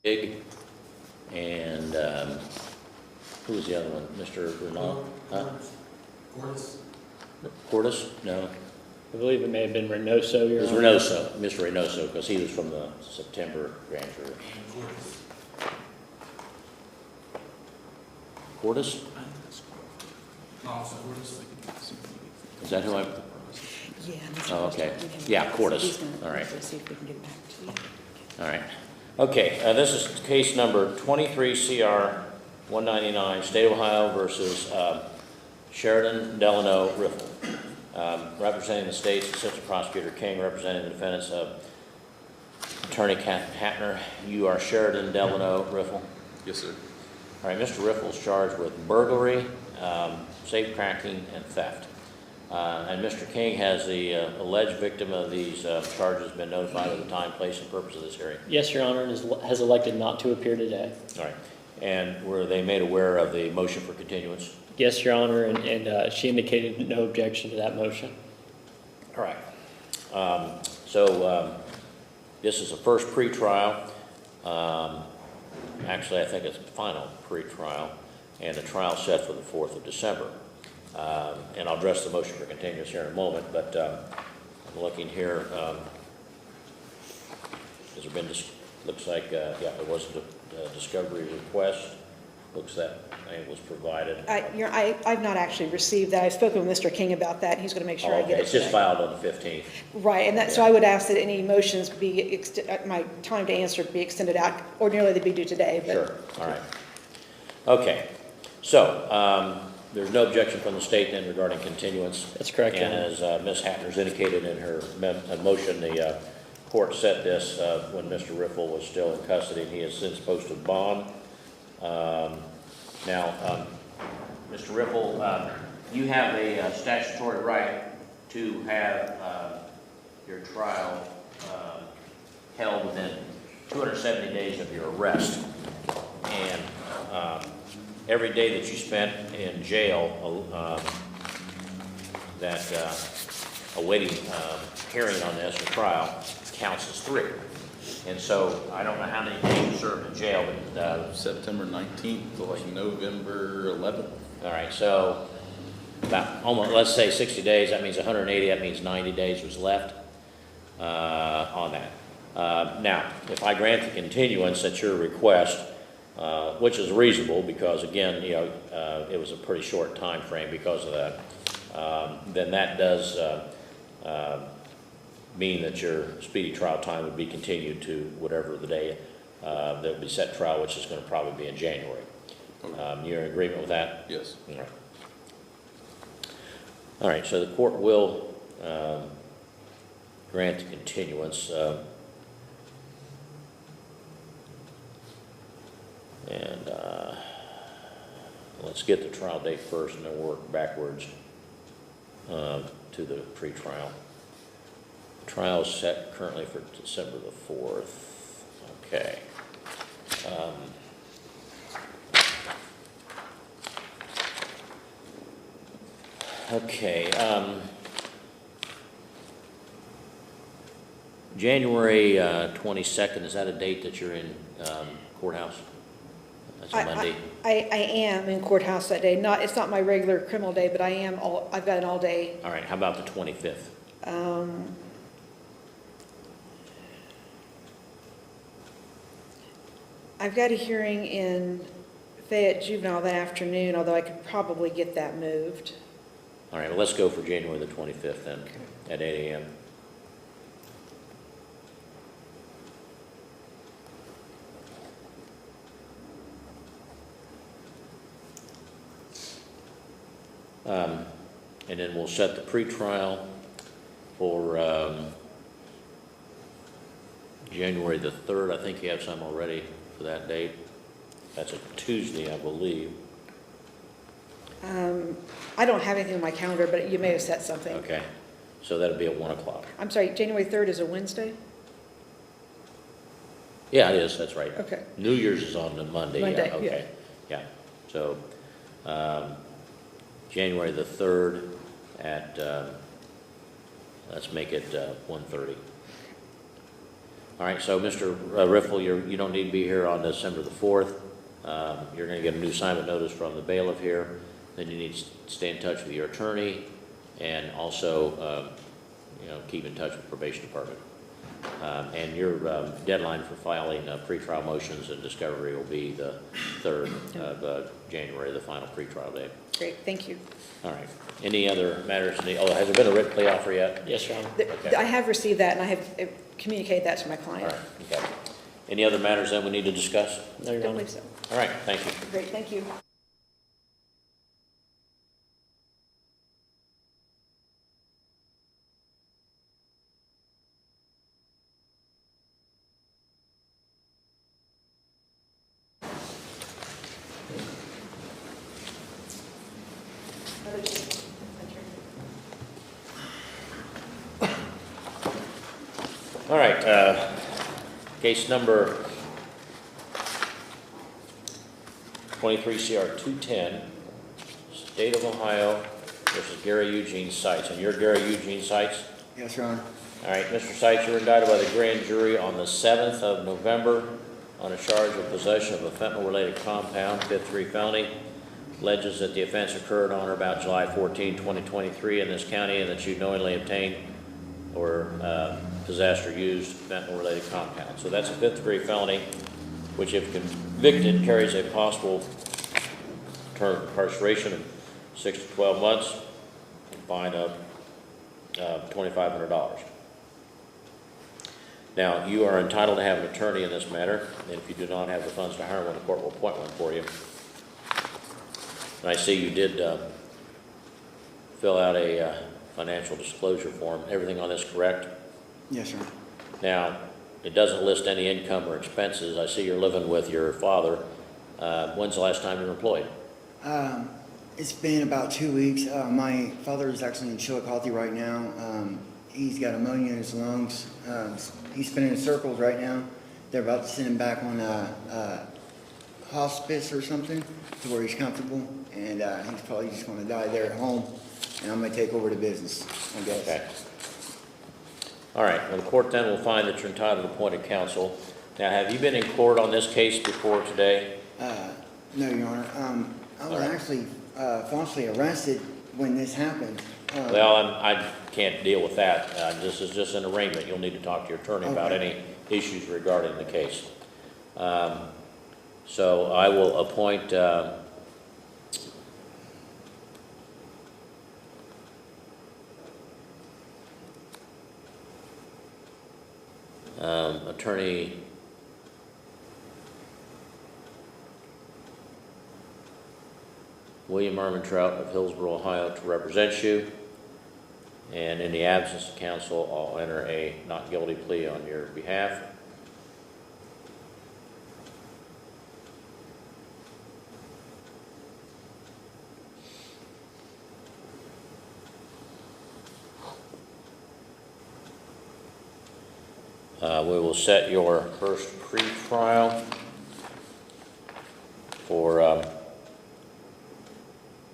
Big, and who was the other one? Mr. Renault? Huh? Gordis. Cordes? No, I believe it may have been Reynoso, it Your was Honor. Reynoso, Mr. Reynoso, because he was from the September grand jury. Cordes? Officer Gordis. Is that who I? Yeah. Oh, okay. Yeah, Cordes. All right. See if we can get it back to you. All right. Okay, this is case number 23 CR 199, State of Ohio versus Sheridan Delano Riffle. Representing the state's Assistant Prosecutor King, representing the defendants, Attorney Hatner. You are Sheridan Delano Riffle. Yes, sir. All right, Mr. Riffle is charged with burglary, safe cracking, and theft. And Mr. King, has the alleged victim of these charges been notified of the time, place, and purpose of this hearing? Yes, Your Honor, and has elected not to appear today. All right. And were they made aware of the motion for continuance? Yes, Your Honor, and she indicated no objection to that motion. All right. This is the first pretrial. Actually, I think it's the final pretrial, and the trial set for the 4th of December. And I'll address the motion for continuance here in a moment, but I'm looking here. Has there been, looks like, yeah, there was a discovery request. Looks that it was provided. I've not actually received that. I've spoken with Mr. King about that. He's going to make sure I get it It's just today. filed on the 15th. Right, and that, so I would ask that any motions be, my time to answer be extended out. Ordinarily, they'd be due today, but. Sure, all right. Okay, so there's no objection from the state then regarding continuance. That's correct, Your And Honor. as Ms. Hatner's indicated in her motion, the court set this when Mr. Riffle was still in custody, and he has since posted bond. Now, Mr. Riffle, you have a statutory right to have your trial held within 270 days of your arrest. And every day that you spent in jail awaiting hearing on this or trial counts as 3. And so I don't know how many days you served in jail, but September 19th to like November 11th. all right, so about almost, let's say 60 days, that means 180, that means 90 days was left on that. Now, if I grant the continuance at your request, which is reasonable because again, you know, it was a pretty short time frame because of that, then that does mean that your speedy trial time would be continued to whatever the day that would be set trial, which is going to probably be in January. You're in agreement with that? Yes. All right. All right, so the court will grant the continuance. Let's get the trial date first and then work backwards to the pretrial. Trial is set currently for December the 4th. Okay. January 22nd, is that a date that you're in courthouse? That's a Monday. I am in courthouse that day. It's not my regular criminal day, but I've got an all day. All right, how about the 25th? I've got a hearing in Fayette Juvenile that afternoon, although I could probably get that moved. All right, well, let's go for January the 25th then, at 8 a.m. And then we'll set the pretrial for January the 3rd. I think you have some already for that date. That's a Tuesday, I believe. I don't have anything on my calendar, but you may have set something. Okay, so that'll be at 1 o'clock. I'm sorry, January 3rd is a Wednesday? Yeah, it is, that's right. Okay. New Year's is on the Monday. Monday, Yeah, okay, yeah. So, January the 3rd at, let's make it 1:30. All right, so Mr. Riffle, you don't need to be here on December the 4th. You're going to get a new assignment notice from the bailiff here. Then you need to stay in touch with your attorney and also, keep in touch with probation department. And your deadline for filing pretrial motions and discovery will be the 3rd of January, the final pretrial day. Great, thank you. All right. Any other matters? Has there been a written plea offer yet? Yes, Your Honor. Okay. I have received that, and I have communicated that to my All client. right, okay. Any other matters that we need to discuss? No, Your Don't Honor. believe so. All right, thank you. Great, thank you. All right, case number 23 CR 210, State of Ohio versus Gary Eugene Seitz. And you're Gary Eugene Seitz? Yes, Your Honor. All right, Mr. Seitz, you're indicted by the grand jury on the 7th of November on a charge of possession of a fentanyl-related compound, 5th-degree felony. Alleges that the offense occurred on or about July 14, 2023 in this county, and that you knowingly obtained or possessed or used fentanyl-related compound. So that's a 5th-degree felony, which if convicted carries a possible term of incarceration of 6 to 12 months, and fine of $2,500. Now, you are entitled to have an attorney in this matter, and if you do not have the funds to hire one, the court will appoint one for you. And I see you did fill out a financial disclosure form. Everything on this correct? Yes, sir. Now, it doesn't list any income or expenses. I see you're living with your father. When's the last time you were employed? It's been about 2 weeks. My father is actually in Chillicothe right now. He's got ammonia in his lungs. He's spinning in circles right now. They're about to send him back on hospice or something to where he's comfortable. And he's probably just going to die there at home. And I'm going to take over the business, I guess. Okay. All right. Well, the court then will find that you're entitled to appointed counsel. Now, have you been in court on this case before today? No, Your Honor. I was actually falsely arrested when this happened. Well, I can't deal with that. This is just an arraignment. You'll need to talk to your attorney about any issues regarding the case. So I will appoint Attorney William Armentrout of Hillsborough, Ohio, to represent you. And in the absence of counsel, I'll enter a not guilty plea on your behalf. We will set your first pre-trial for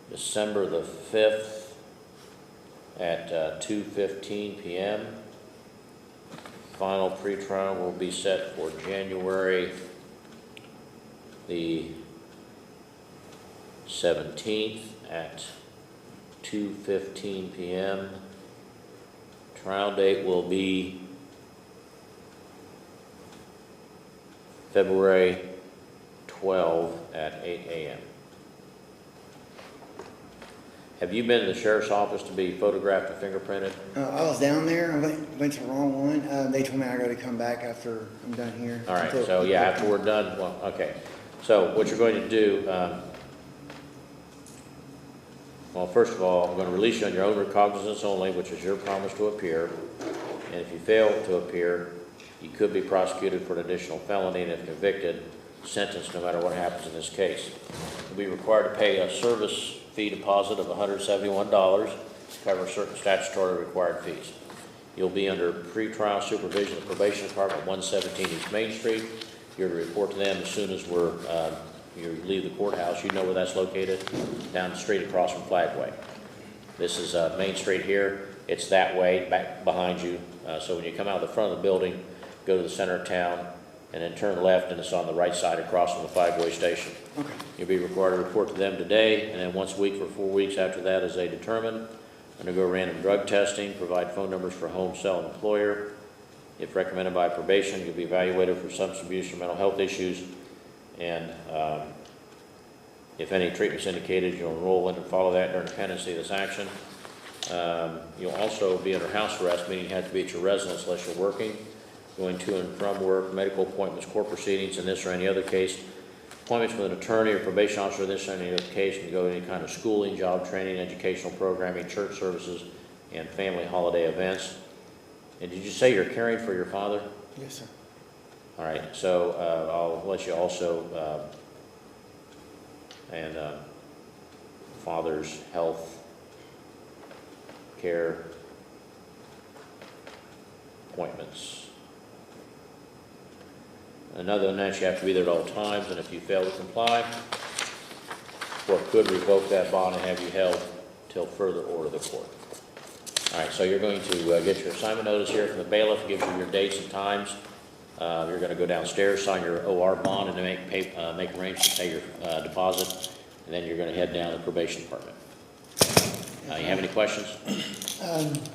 December the 5th at 2:15 p.m. Final pre-trial will be set for January the 17th at 2:15 p.m. Trial date will be February 12 at 8 a.m. Have you been to the sheriff's office to be photographed and fingerprinted? I was down there. I went to the wrong one. They told me I got to come back after I'm done here. All right, so yeah, after we're done, well, okay. So what you're going to do, well, first of all, I'm going to release you on your own recognizance only, which is your promise to appear. And if you fail to appear, you could be prosecuted for an additional felony, and if convicted, sentenced no matter what happens in this case. You'll be required to pay a service fee deposit of $171 to cover certain statutory required fees. You'll be under pretrial supervision of the Probation Department, 117 East Main Street. You're to report to them as soon as you leave the courthouse. You know where that's located, down the street across from Flagway. This is Main Street here. It's that way, back behind you. So when you come out of the front of the building, go to the center of town, and then turn left, and it's on the right side across from the five-way station. Okay. You'll be required to report to them today, and then once a week for 4 weeks after that as they determine. Undergo random drug testing, provide phone numbers for home, cell, and employer. If recommended by probation, you'll be evaluated for substance abuse or mental health issues, and if any treatment's indicated, you'll enroll in and follow that during the pendency of this action. You'll also be under house arrest, meaning you have to be at your residence unless you're working, going to and from work, medical appointments, court proceedings in this or any other case, appointments with an attorney or probation officer in this or any other case, you can go to any kind of schooling, job training, educational programming, church services, and family holiday events. And did you say you're caring for your father? Yes, sir. All right, so I'll let you also, father's health care appointments. And other than that, you have to be there at all times, and if you fail to comply, court could revoke that bond and have you held till further order of the court. All right, so you're going to get your assignment notice here from the bailiff, gives you your dates and times. You're going to go downstairs, sign your OR bond, and then make arrangements to pay your deposit, and then you're going to head down to the probation department. You have any questions?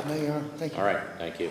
No, Your Honor, thank you. All right, thank you.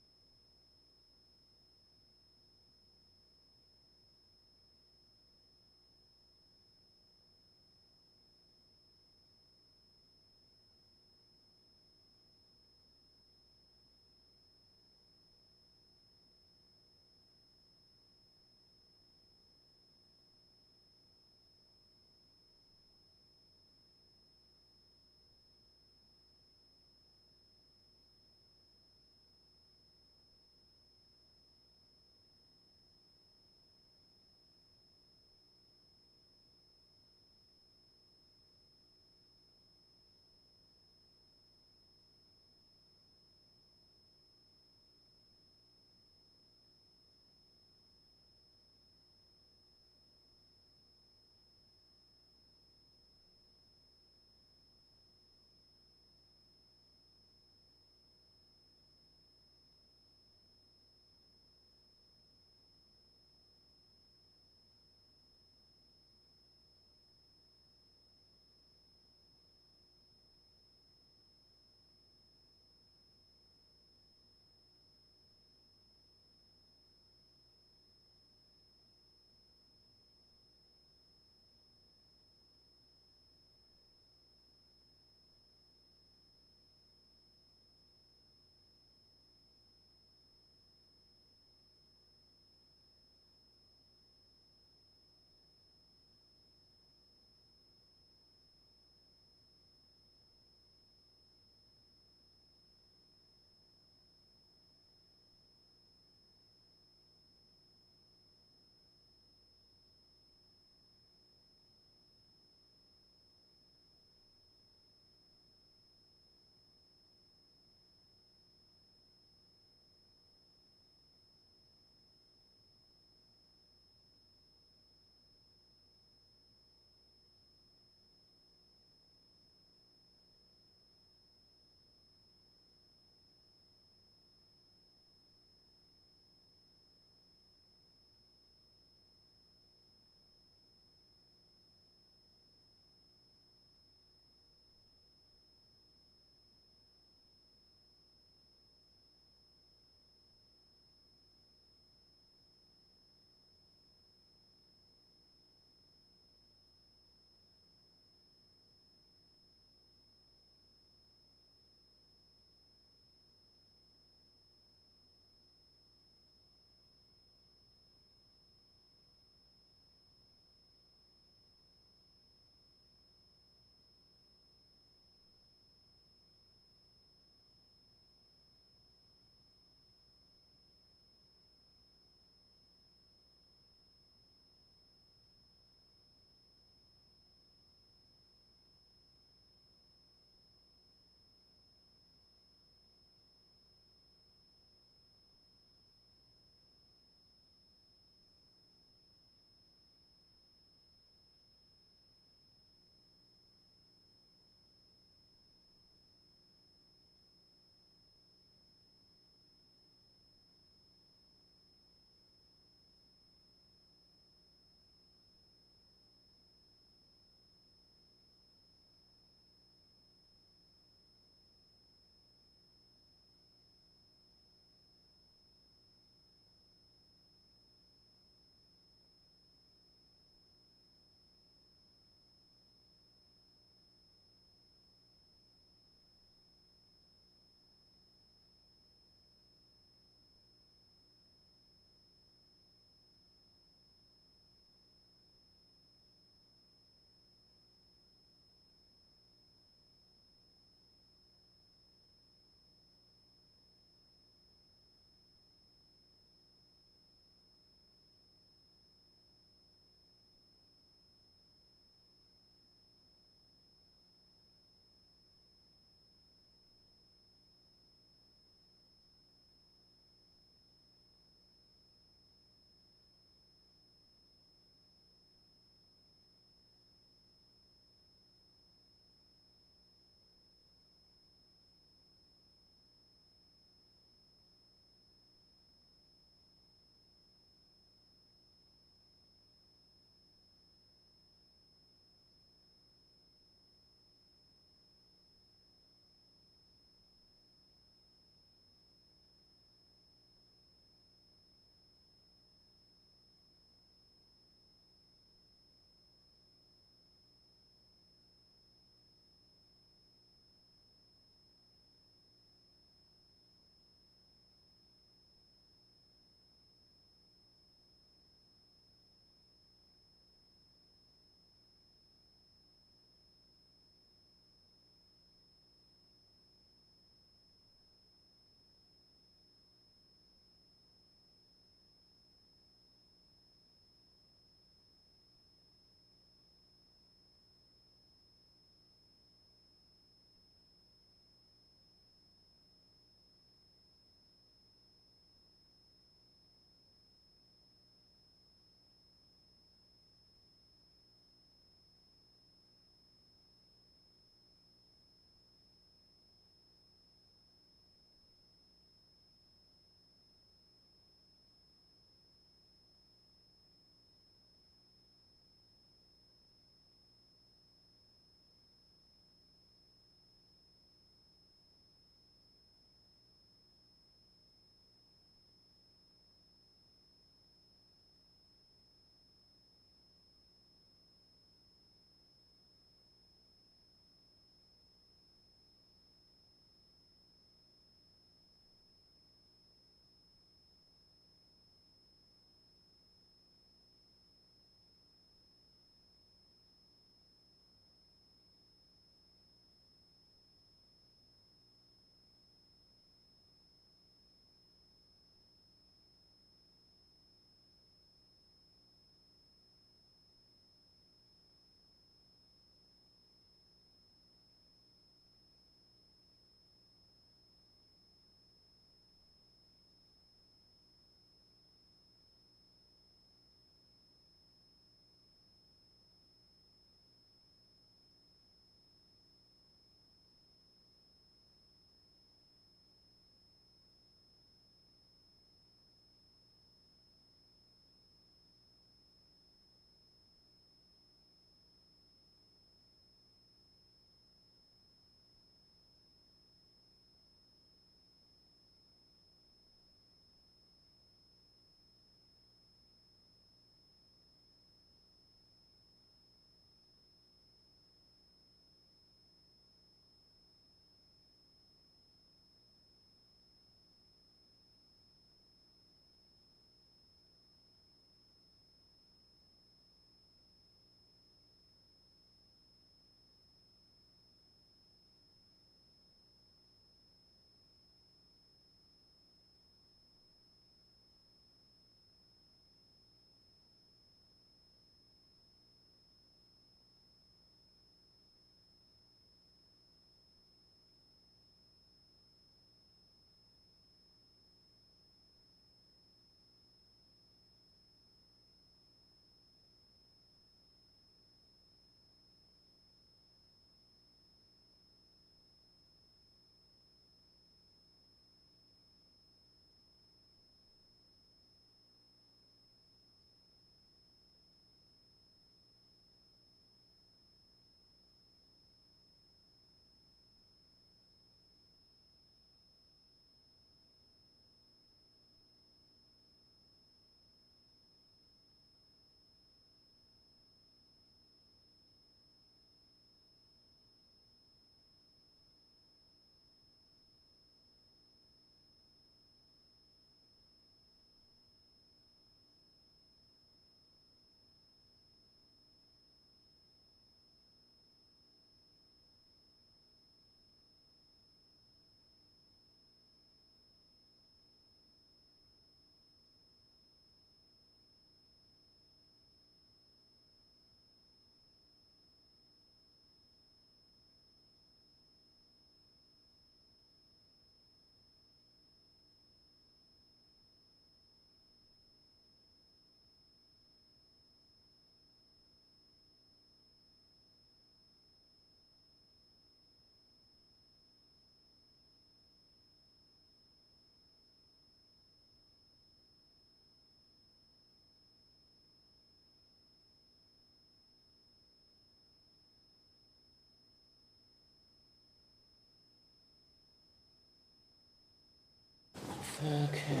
Okay.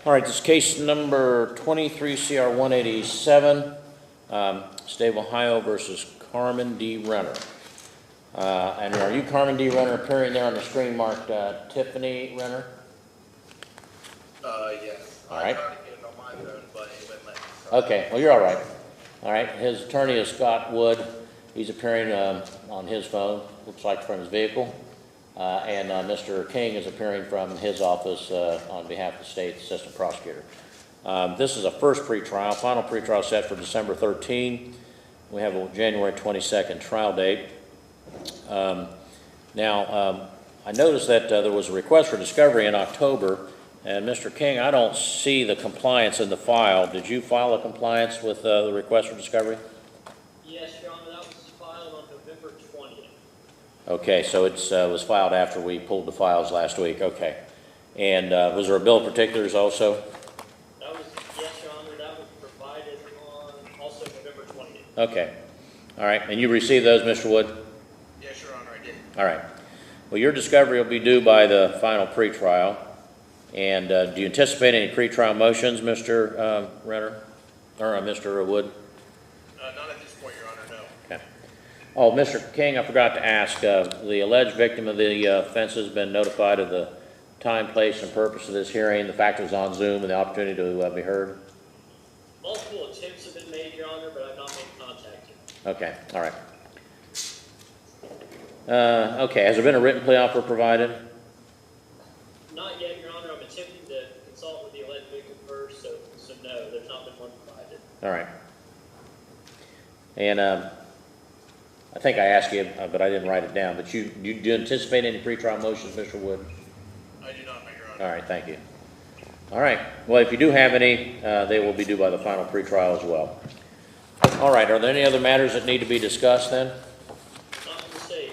All right, this is case number 23 CR 187, State of Ohio versus Carmen D. Renner. And are you Carmen D. Renner appearing there on the screen marked Tiffany Renner? Yes. All right. I tried to get it on my phone, but it wouldn't let me. Okay, well, you're all right. All right, his attorney is Scott Wood. He's appearing on his phone, looks like from his vehicle. And Mr. King is appearing from his office on behalf of the state's assistant prosecutor. This is a first pretrial, final pretrial set for December 13. We have a January 22nd trial date. Now, I noticed that there was a request for discovery in October, and Mr. King, I don't see the compliance in the file. Did you file a compliance with the request for discovery? Yes, Your Honor, that was filed on November 20th. Okay, so it was filed after we pulled the files last week, okay. And was there a bill of particulars also? That was, yes, Your Honor, that was provided on also November 20th. Okay, all right, and you received those, Mr. Wood? Yes, Your Honor, I did. All right. Well, your discovery will be due by the final pretrial. And do you anticipate any pretrial motions, Mr. Renner, or Mr. Wood? Not at this point, Your Honor, no. Okay. Oh, Mr. King, I forgot to ask, the alleged victim of the offense has been notified of the time, place, and purpose of this hearing, the fact it was on Zoom, and the opportunity to be heard? Multiple attempts have been made, Your Honor, but I've not made contact yet. Okay, all right. Okay, has there been a written plea offer provided? Not yet, Your Honor. I'm attempting to consult with the alleged victim first, so no, there's not been one provided. All right. And I think I asked you, but I didn't write it down, but do you anticipate any pretrial motions, Mr. Wood? I do not, Your Honor. All right, thank you. All right, well, if you do have any, they will be due by the final pretrial as well. All right, are there any other matters that need to be discussed then? Not to say.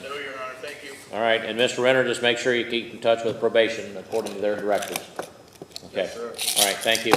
No, Your Honor, thank you. All right, and Mr. Renner, just make sure you keep in touch with probation according to their directives. Okay. Yes, sir. All right, thank you.